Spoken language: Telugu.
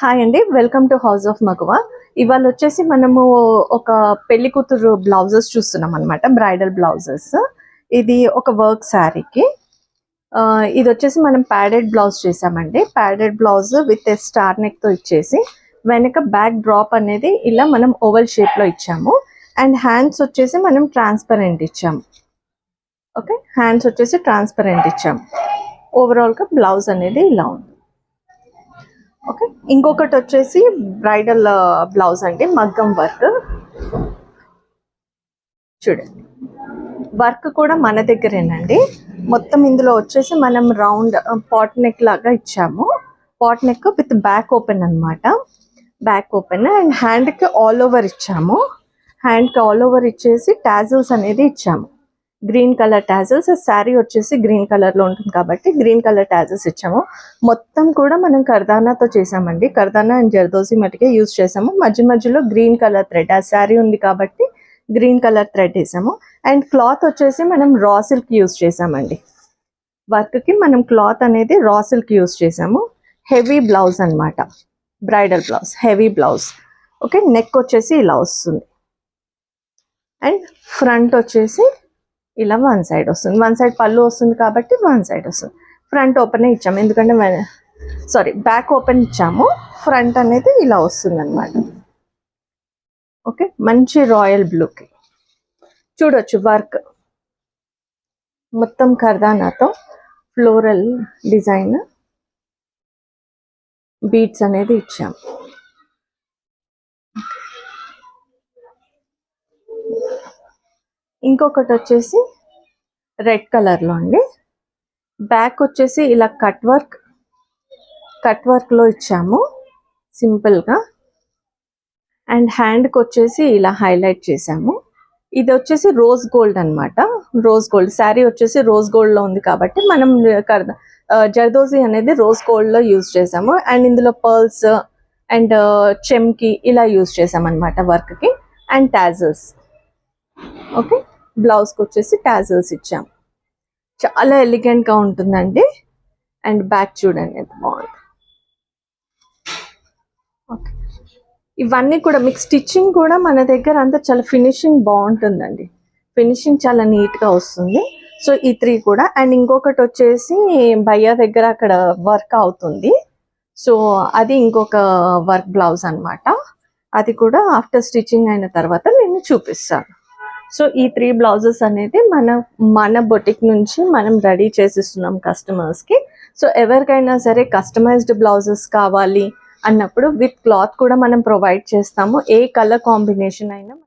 హాయ్ అండి, వెల్కమ్ టు హౌస్ ఆఫ్ మగువా. ఇవాళ వచ్చేసి మనము ఒక పెళ్లి కూతురు బ్లౌజెస్ చూస్తున్నాం అనమాట, బ్రైడల్ బ్లౌజెస్. ఇది ఒక వర్క్ శారీకి. ఇది వచ్చేసి మనం ప్యాడెడ్ బ్లౌజ్ చేసామండి. ప్యాడెడ్ బ్లౌజ్ విత్ స్టార్ నెక్తో ఇచ్చేసి వెనక బ్యాక్ డ్రాప్ అనేది ఇలా మనం ఓవల్ షేప్లో ఇచ్చాము. అండ్ హ్యాండ్స్ వచ్చేసి మనం ట్రాన్స్పరెంట్ ఇచ్చాము. ఓకే, హ్యాండ్స్ వచ్చేసి ట్రాన్స్పరెంట్ ఇచ్చాము. ఓవరాల్గా బ్లౌజ్ అనేది ఇలా ఉంది. ఓకే, ఇంకొకటి వచ్చేసి బ్రైడల్ బ్లౌజ్ అండి, మగ్గం వర్క్. చూడండి, వర్క్ కూడా మన దగ్గరేనండి. మొత్తం ఇందులో వచ్చేసి మనం రౌండ్ పాట్ నెక్ లాగా ఇచ్చాము. Pot neck with back open అనమాట. బ్యాక్ ఓపెన్ అండ్ హ్యాండ్కి ఆల్ ఓవర్ ఇచ్చాము. హ్యాండ్కి ఆల్ ఓవర్ ఇచ్చేసి టాజిల్స్ అనేది ఇచ్చాము. Green colour tassels. శారీ వచ్చేసి గ్రీన్ కలర్లో ఉంటుంది కాబట్టి గ్రీన్ కలర్ టాజిల్స్ ఇచ్చాము. మొత్తం కూడా మనం కర్దానాతో చేసామండి. కర్దానా అండ్ జర్దోసి మటుకే యూజ్ చేసాము. మధ్య మధ్యలో గ్రీన్ కలర్ థ్రెడ్, ఆ శారీ ఉంది కాబట్టి గ్రీన్ కలర్ థ్రెడ్ వేసాము. అండ్ క్లాత్ వచ్చేసి మనం రా సిల్క్ యూజ్ చేసామండి. వర్క్కి మనం క్లాత్ అనేది రా సిల్క్ యూజ్ చేసాము. హెవీ బ్లౌజ్ అనమాట, bridal blouse, heavy blouse. Okay, neck వచ్చేసి ఇలా వస్తుంది. అండ్ ఫ్రంట్ వచ్చేసి ఇలా వన్ సైడ్ వస్తుంది. వన్ సైడ్ పళ్ళు వస్తుంది కాబట్టి వన్ సైడ్ వస్తుంది. ఫ్రంట్ ఓపెన్ ఇచ్చాము, ఎందుకంటే బ్యాక్ ఓపెన్ ఇచ్చాము. ఫ్రంట్ అనేది ఇలా వస్తుంది అనమాట. ఓకే, మంచి రాయల్ బ్లూకి చూడొచ్చు. వర్క్ మొత్తం కర్దానాతో ఫ్లోరల్ డిజైన్ బీడ్స్ అనేది ఇచ్చాము. ఇంకొకటి వచ్చేసి రెడ్ కలర్లో అండి. బ్యాక్ వచ్చేసి ఇలా కట్ వర్క్లో ఇచ్చాము సింపుల్గా. అండ్ హ్యాండ్కి వచ్చేసి ఇలా హైలైట్ చేసాము. ఇది వచ్చేసి రోజ్ గోల్డ్ అనమాట. రోజ్ గోల్డ్ శారీ వచ్చేసి రోజ్ గోల్డ్లో ఉంది కాబట్టి మనం జర్దోజీ అనేది రోజ్ గోల్డ్లో యూజ్ చేసాము. అండ్ ఇందులో పర్ల్స్ అండ్ చెమ్కి ఇలా యూజ్ చేసామన్నమాట వర్క్కి. And tassels. ఓకే, బ్లౌజ్కి వచ్చేసి టాజిల్స్ ఇచ్చాము. చాలా ఎలిగెంట్గా ఉంటుందండి. అండ్ బ్యాక్ చూడండి ఎంత బాగుంది. ఓకే, ఇవన్నీ కూడా మీకు స్టిచ్చింగ్ కూడా మన దగ్గర అంతా చాలా ఫినిషింగ్ బాగుంటుందండి. ఫినిషింగ్ చాలా నీట్గా వస్తుంది. సో ఈ 3 కూడా. అండ్ ఇంకొకటి వచ్చేసి భయ్యా దగ్గర అక్కడ వర్క్ అవుతుంది. సో అది ఇంకొక వర్క్ బ్లౌజ్ అనమాట. అది కూడా ఆఫ్టర్ స్టిచ్చింగ్ అయిన తర్వాత నేను చూపిస్తాను. సో ఈ 3 బ్లౌజెస్ అనేది మన బొటిక్ నుంచి మనం రెడీ చేసిస్తున్నాం కస్టమర్స్కి. సో ఎవరికైనా సరే కస్టమైజ్డ్ బ్లౌజెస్ కావాలి అన్నప్పుడు విత్ క్లాత్ కూడా మనం ప్రొవైడ్ చేస్తాము. ఏ కలర్ కాంబినేషన్ అయినా